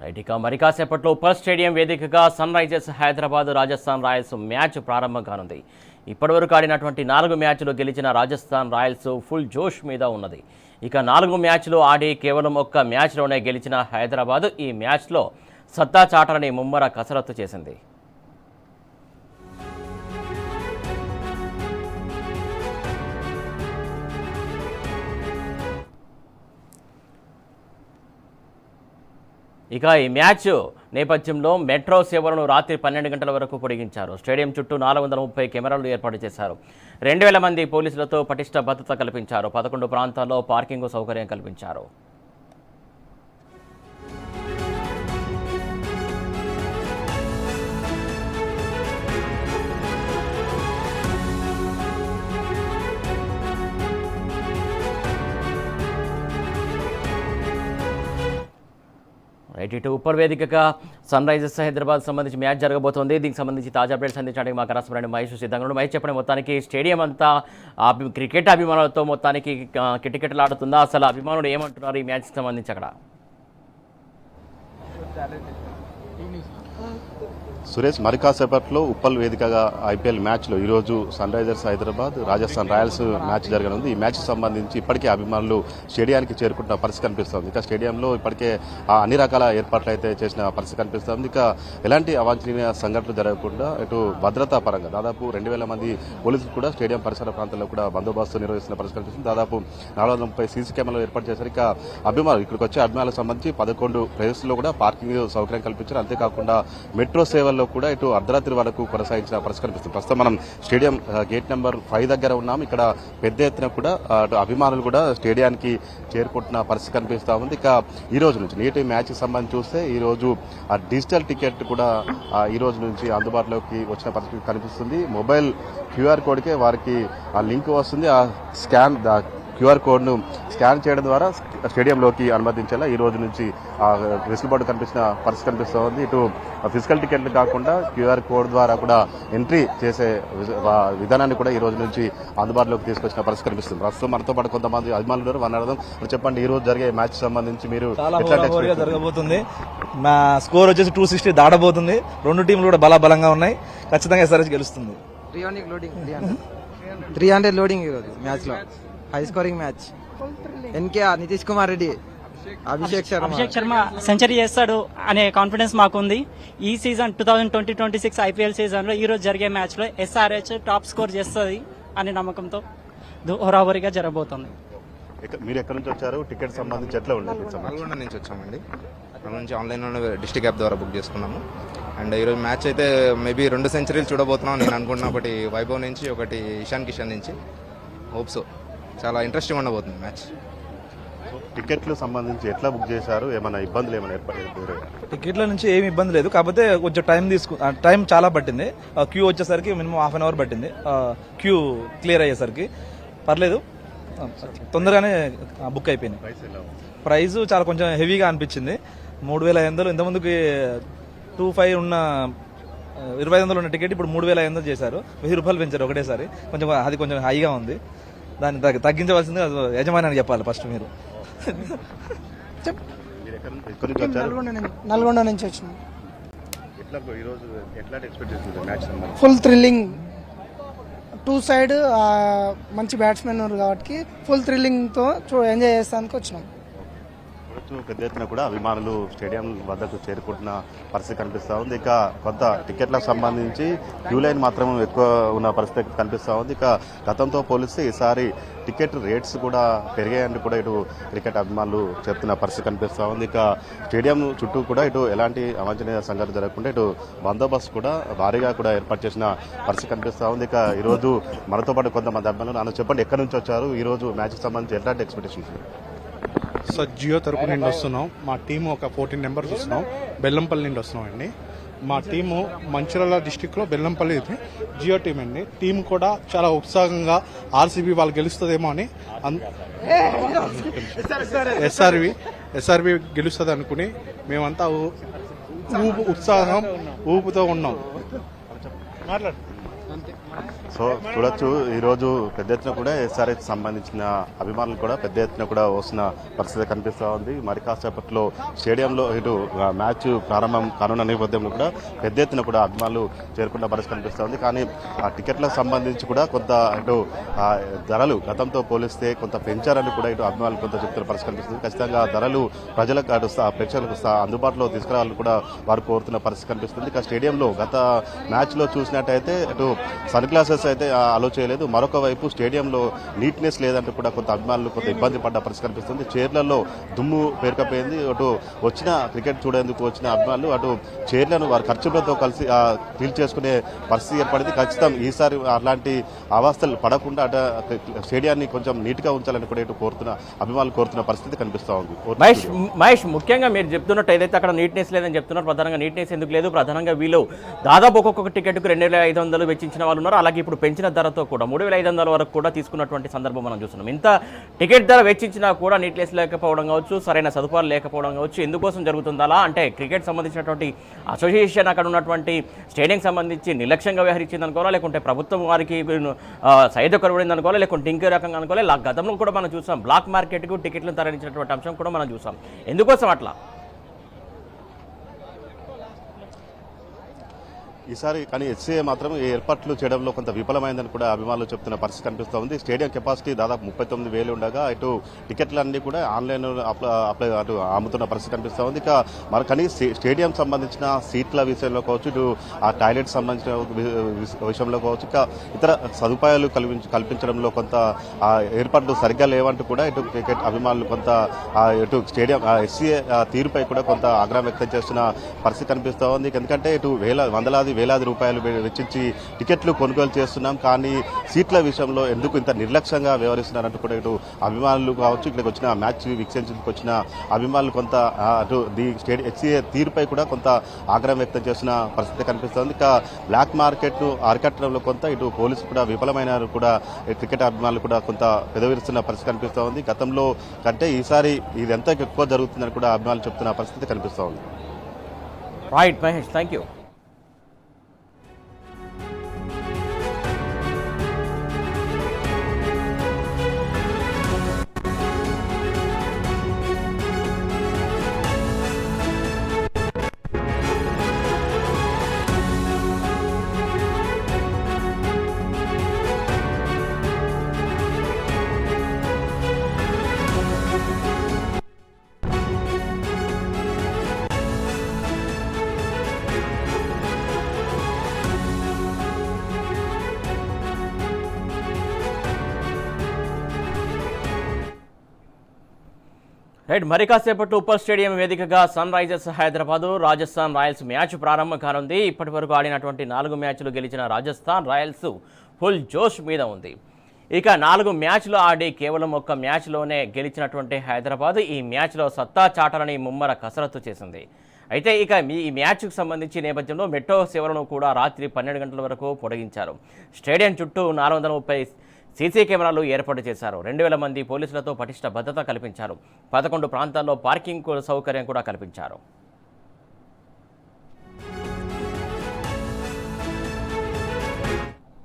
Right, ఇక మరి కాసేపట్లో ఉప్పల్ స్టేడియం వేదికగా Sunrisers Hyderabad Rajasthan Royals match ప్రారంభం కానుంది. ఇప్పటివరకు ఆడినటువంటి 4 మ్యాచ్లు గెలిచిన రాజస్థాన్ రాయల్స్ ఫుల్ జోష్ మీద ఉన్నది. ఇక 4 మ్యాచ్లు ఆడి కేవలం ఒక్క మ్యాచ్లోనే గెలిచిన హైదరాబాద్ ఈ మ్యాచ్లో సత్తా చాటాలని ముమ్మర కసరత్తు చేసింది. ఇక ఈ మ్యాచ్ నేపథ్యంలో మెట్రో సేవలను రాత్రి 12 గంటల వరకు పొడిగించారు. స్టేడియం చుట్టూ 430 కెమెరాలు ఏర్పాటు చేశారు. 2000 మంది పోలీసులతో పటిష్ట భద్రత కల్పించారు. 11 ప్రాంతాల్లో పార్కింగ్ సౌకర్యం కల్పించారు. రైట్, ఇటు ఉప్పల్ వేదికగా సన్ రైజర్స్ హైదరాబాద్ సంబంధించి మ్యాచ్ జరగబోతోంది. దీనికి సంబంధించి తాజా అప్డేట్స్ అందించడానికి మా కరస్పాండెంట్ మహేష్ సిద్ధంగా ఉన్నాడు. మహేష్ చెప్పండి, మొత్తానికి స్టేడియం అంతా క్రికెట్ అభిమానులతో మొత్తానికి కిటకిటలాడుతుందా? అసలు అభిమానులు ఏమంటున్నారు ఈ మ్యాచ్కి సంబంధించి అక్కడ? సురేష్, మరి కాసేపట్లో ఉప్పల్ వేదికగా ఐపీఎల్ మ్యాచ్లో ఈరోజు Sunrisers Hyderabad Rajasthan Royals match జరగనుంది. ఈ మ్యాచ్కి సంబంధించి ఇప్పటికే అభిమానులు స్టేడియానికి చేరుకుంటున్న పరిస్థితి కనిపిస్తుంది. ఇక స్టేడియంలో ఇప్పటికే అన్ని రకాల ఏర్పాట్లు అయితే చేసిన పరిస్థితి కనిపిస్తుంది. ఇక ఎలాంటి అవాంఛనీయ సంఘటనలు జరగకుండా ఇటు భద్రతా పరంగా దాదాపు 2000 మంది పోలీసులు కూడా స్టేడియం పరిసర ప్రాంతాల్లో కూడా బందోబస్తు నిర్వహిస్తున్న పరిస్థితి కనిపిస్తుంది. దాదాపు 430 సీసీ కెమెరాలు ఏర్పాటు చేశారు. ఇక అభిమానులు ఇక్కడికి వచ్చే అభిమానులకు సంబంధించి 11 ప్లేసెస్లో కూడా పార్కింగ్ సౌకర్యం కల్పించారు. అంతేకాకుండా మెట్రో సేవల్లో కూడా ఇటు అర్ధరాత్రి వరకు కొనసాగించిన పరిస్థితి కనిపిస్తుంది. ప్రస్తుతం మనం స్టేడియం గేట్ నెంబర్ 5 దగ్గర ఉన్నాం. ఇక్కడ పెద్ద ఎత్తున కూడా అభిమానులు కూడా స్టేడియానికి చేరుకుంటున్న పరిస్థితి కనిపిస్తూ ఉంది. ఇక ఈ రోజు నుంచి నేటి మ్యాచ్ కి సంబంధించి చూస్తే ఈ రోజు డిజిటల్ టికెట్ కూడా ఈ రోజు నుంచి అందుబాటులోకి వచ్చిన పరిస్థితి కనిపిస్తుంది. మొబైల్ క్యూఆర్ కోడ్కే వారికి ఆ లింక్ వస్తుంది. ఆ స్కాన్ క్యూఆర్ కోడ్ను స్కాన్ చేయడం ద్వారా స్టేడియంలోకి అనుమతించేలా ఈ రోజు నుంచి వెసులుబాటు కనిపించిన పరిస్థితి కనిపిస్తూ ఉంది. ఇటు ఫిజికల్ టికెట్లు కాకుండా క్యూఆర్ కోడ్ ద్వారా కూడా ఎంట్రీ చేసే విధానాన్ని కూడా ఈ రోజు నుంచి అందుబాటులోకి తీసుకొచ్చిన పరిస్థితి కనిపిస్తుంది. ప్రస్తుతం మనతో పాటు కొంతమంది అభిమానులు వనరడం. చెప్పండి, ఈ రోజు జరిగే మ్యాచ్ సంబంధించి మీరు జరగబోతుంది. మా స్కోర్ వచ్చేసి 260 దాటబోతుంది. 2 టీంలు కూడా బలంగా ఉన్నాయి. ఖచ్చితంగా ఎస్ఆర్హెచ్ గెలుస్తుంది. 300 లోడింగ్ ఈరోజు మ్యాచ్ లో high scoring match. NKR, Nitish Kumar Reddy, Abhishek Sharma century చేస్తాడు అనే కాన్ఫిడెన్స్ మాకుంది. ఈ సీజన్ 2020-26 ఐపీఎల్ సీజన్ లో ఈ రోజు జరిగే మ్యాచ్ లో ఎస్ఆర్హెచ్ టాప్ స్కోర్ చేస్తుంది అనే నమ్మకంతో హోరాహోరీగా జరగబోతుంది. మీరు ఎక్కడి నుంచి వచ్చారు? టికెట్ సంబంధించి ఎట్లా ఉంది? నల్గొండ నుంచి వచ్చామండి. అక్కడ నుంచి ఆన్లైన్లో డిస్ట్రిక్ట్ యాప్ ద్వారా బుక్ చేసుకున్నాము. అండ్ ఈరోజు మ్యాచ్ అయితే మేబీ 2 సెంచరీలు చూడబోతున్నాం నేను అనుకుంటున్నా. ఒకటి వైభవ్ నుంచి, ఒకటి ఇషాన్ కిషన్ నుంచి. హోప్స్ చాలా ఇంట్రెస్టింగ్ ఉండబోతుంది మ్యాచ్. టికెట్లు సంబంధించి ఎట్లా బుక్ చేశారు? ఏమైనా ఇబ్బందులు ఏమైనా ఏర్పడలేదు? టికెట్ల నుంచి ఏమి ఇబ్బంది లేదు. కాకపోతే కొంచెం టైం చాలా పట్టింది. క్యూ వచ్చేసరికి మినిమం ½ అవర్ పట్టింది. క్యూ క్లియర్ అయ్యేసరికి పర్లేదు, తొందరగానే బుక్ అయిపోయింది. ప్రైస్ చాలా కొంచెం హెవీగా అనిపించింది. 3500 ఇంతకుముందుకి 25 ఉన్న 2500 ఉన్న టికెట్ ఇప్పుడు 3500 చేశారు. 1000 రూపాయలు పెంచారు ఒకటేసారి. అది కొంచెం హైగా ఉంది. దాన్ని తగ్గించవలసిందిగా యజమాని చెప్పాలి ఫస్ట్ మీరు. నల్గొండ నుంచి వచ్చినాం. ఫుల్ థ్రిల్లింగ్, 2 సైడ్ మంచి బ్యాట్స్మెన్ ఉన్నారు కాబట్టి ఫుల్ థ్రిల్లింగ్ తో ఎంజాయ్ చేస్తానికి వచ్చినాం. పెద్ద ఎత్తున కూడా అభిమానులు స్టేడియం వద్దకు చేరుకుంటున్న పరిస్థితి కనిపిస్తూ ఉంది. ఇక కొంత టికెట్లకు సంబంధించి క్యూ లైన్ మాత్రం ఎక్కువ ఉన్న పరిస్థితి కనిపిస్తూ ఉంది. ఇక గతంతో పోలిస్తే ఈసారి టికెట్ రేట్స్ కూడా పెరిగాయని కూడా ఇటు క్రికెట్ అభిమానులు చెప్తున్న పరిస్థితి కనిపిస్తూ ఉంది. ఇక స్టేడియం చుట్టూ కూడా ఇటు ఎలాంటి అవాంఛనీయ సంఘటన జరగకుండా ఇటు బందోబస్తు కూడా భారీగా కూడా ఏర్పాటు చేసిన పరిస్థితి కనిపిస్తూ ఉంది. ఇక ఈరోజు మనతో పాటు కొంతమంది అభిమానులు నన్ను చెప్పండి, ఎక్కడి నుంచి వచ్చారు? ఈ రోజు మ్యాచ్కి సంబంధించి ఎలాంటి ఎక్స్పెక్టేషన్స్? సార్, జియో తరపు నుండి వస్తున్నాం. మా టీము ఒక 14 మెంబర్స్ వస్తున్నాం. బెల్లంపల్లి నుండి వస్తున్నాం అండి. మా టీము మంచిర్యాల డిస్టిక్ లో బెల్లంపల్లి జియో టీం అండి. టీం కూడా చాలా ఉత్సాహంగా ఆర్సీబీ వాళ్ళు గెలుస్తుందేమో అని, ఎస్ఆర్బి గెలుస్తుంది అనుకుని మేమంతా ఊపుతో ఉన్నాం. సో చూడొచ్చు ఈరోజు పెద్ద ఎత్తున కూడా ఎస్ఆర్హెచ్ సంబంధించిన అభిమానులు కూడా పెద్ద ఎత్తున కూడా వస్తున్న పరిస్థితి కనిపిస్తూ ఉంది. మరి కాసేపట్లో స్టేడియంలో ఇటు మ్యాచ్ ప్రారంభం కానున్న నేపథ్యంలో కూడా పెద్ద ఎత్తున కూడా అభిమానులు చేరుకున్న పరిస్థితి కనిపిస్తూ ఉంది. కానీ ఆ టికెట్లకు సంబంధించి కూడా కొంత ఇటు ధరలు గతంతో పోలిస్తే కొంత పెంచారని కూడా ఇటు అభిమానులు కొంత చెప్తున్న పరిస్థితి కనిపిస్తుంది. ఖచ్చితంగా ధరలు ప్రజలకు అటు ప్రేక్షకులకు అందుబాటులో తీసుకురావాలని కూడా వారు కోరుతున్న పరిస్థితి కనిపిస్తుంది. ఇక స్టేడియంలో గత మ్యాచ్లో చూసినట్టయితే అటు సన్ గ్లాసెస్ అయితే అలో చేయలేదు. మరొక వైపు స్టేడియంలో నీట్నెస్ లేదంటూ కూడా కొంత అభిమానులు కొంత ఇబ్బంది పడ్డ పరిస్థితి కనిపిస్తుంది. చైర్లలో దుమ్ము పేరుకపోయింది. అటు వచ్చిన క్రికెట్ చూడేందుకు వచ్చిన అభిమానులు అటు చైర్లను వారి ఖర్చులతో కలిసి ఫీల్ చేసుకునే పరిస్థితి ఏర్పడింది. ఖచ్చితంగా ఈసారి అలాంటి అవస్థలు పడకుండా అటు స్టేడియాన్ని కొంచెం నీట్గా ఉంచాలని కూడా ఇటు అభిమానులు కోరుతున్న పరిస్థితి కనిపిస్తూ ఉంది. మహేష్, ముఖ్యంగా మీరు చెప్తున్నట్టు ఏదైతే అక్కడ నీట్నెస్ లేదని చెప్తున్నారు, ప్రధానంగా నీట్నెస్ ఎందుకు లేదు? ప్రధానంగా వీళ్ళు దాదాపు ఒక్కొక్క టికెట్కు 2,500 వెచ్చించిన వాళ్ళు ఉన్నారు. అలాగే ఇప్పుడు పెంచిన ధరతో కూడా 3,500 వరకు కూడా తీసుకున్నటువంటి సందర్భం మనం చూస్తున్నాం. ఇంత టికెట్ ధర వెచ్చించినా కూడా నీట్నెస్ లేకపోవడం కావచ్చు, సరైన సదుపాయాలు లేకపోవడం కావచ్చు, ఎందుకోసం జరుగుతుంది అలా? అంటే క్రికెట్ సంబంధించినటువంటి అసోసియేషన్ అక్కడ ఉన్నటువంటి స్టేడియం సంబంధించి నిర్లక్ష్యంగా వ్యవహరించింది అనుకోవాలా, లేకుంటే ప్రభుత్వం వారికి సైడ్ కొరబడింది అనుకోవాలి, లేకుంటే ఇంకే రకంగా అనుకోవాలి. గతంలో కూడా మనం చూసాం బ్లాక్ మార్కెట్కు టికెట్లు తరలించినటువంటి అంశం కూడా మనం చూసాం. ఎందుకోసం అట్లా? ఈసారి కానీ ఎస్సీఏ మాత్రం ఈ ఏర్పాట్లు చేయడంలో కొంత విఫలమైందని కూడా అభిమానులు చెప్తున్న పరిస్థితి కనిపిస్తూ ఉంది. స్టేడియం కెపాసిటీ దాదాపు 39,000 ఉండగా ఇటు టికెట్లన్నీ కూడా ఆన్లైన్ అప్లై అటు అమ్ముతున్న పరిస్థితి కనిపిస్తూ ఉంది. ఇక మరి కానీ స్టేడియం సంబంధించిన సీట్ల విషయంలో కావచ్చు, ఇటు ఆ టాయిలెట్ సంబంధించిన విషయంలో కావచ్చు, ఇక ఇతర సదుపాయాలు కల్పించడంలో కొంత ఏర్పాట్లు సరిగ్గా లేవంటూ కూడా ఇటు క్రికెట్ అభిమానులు కొంత ఇటు స్టేడియం ఎస్సీఏ తీరుపై కూడా కొంత ఆగ్రహం వ్యక్తం చేస్తున్న పరిస్థితి కనిపిస్తూ ఉంది. ఎందుకంటే ఇటు వేలాది రూపాయలు వెచ్చించి టికెట్లు కొనుగోలు చేస్తున్నాం, కానీ సీట్ల విషయంలో ఎందుకు ఇంత నిర్లక్ష్యంగా వ్యవహరిస్తున్నారంటూ కూడా ఇటు అభిమానులు కావచ్చు, ఇక్కడికి వచ్చిన మ్యాచ్ వీక్షించేందుకు వచ్చిన అభిమానులు కొంత అటు హెచ్సిఏ తీరుపై కూడా కొంత ఆగ్రహం వ్యక్తం చేస్తున్న పరిస్థితి కనిపిస్తోంది. ఇక బ్లాక్ మార్కెట్ను అరికట్టడంలో కొంత ఇటు పోలీసులు కూడా విఫలమైన కూడా క్రికెట్ అభిమానులు కూడా కొంత పెదవిరుస్తున్న పరిస్థితి కనిపిస్తోంది. గతంలో కంటే ఈసారి ఇది ఎంత ఎక్కువ జరుగుతుందని కూడా అభిమానులు చెప్తున్న పరిస్థితి కనిపిస్తోంది. Right Mahesh, thank you. Right, మరి కాసేపట్లో ఉప్పల్ స్టేడియం వేదికగా Sunrisers Hyderabad Rajasthan Royals match ప్రారంభం కానుంది. ఇప్పటి వరకు ఆడినటువంటి 4 మ్యాచ్లు గెలిచిన రాజస్థాన్ రాయల్స్ ఫుల్ జోష్ మీద ఉంది. ఇక 4 మ్యాచ్లు ఆడి కేవలం 1 మ్యాచ్లోనే గెలిచినటువంటి హైదరాబాద్ ఈ మ్యాచ్లో సత్తా చాటాలని ముమ్మర కసరత్తు చేసింది. అయితే ఇక ఈ మ్యాచ్కు సంబంధించి నేపథ్యంలో మెట్రో సేవలను కూడా రాత్రి 12 గంటల వరకు పొడిగించారు. స్టేడియం చుట్టూ 430 సీసీ కెమెరాలు ఏర్పాటు చేశారు. 2,000 మంది పోలీసులతో పటిష్ట భద్రత కల్పించారు. 11 ప్రాంతాల్లో పార్కింగ్ సౌకర్యం కూడా కల్పించారు.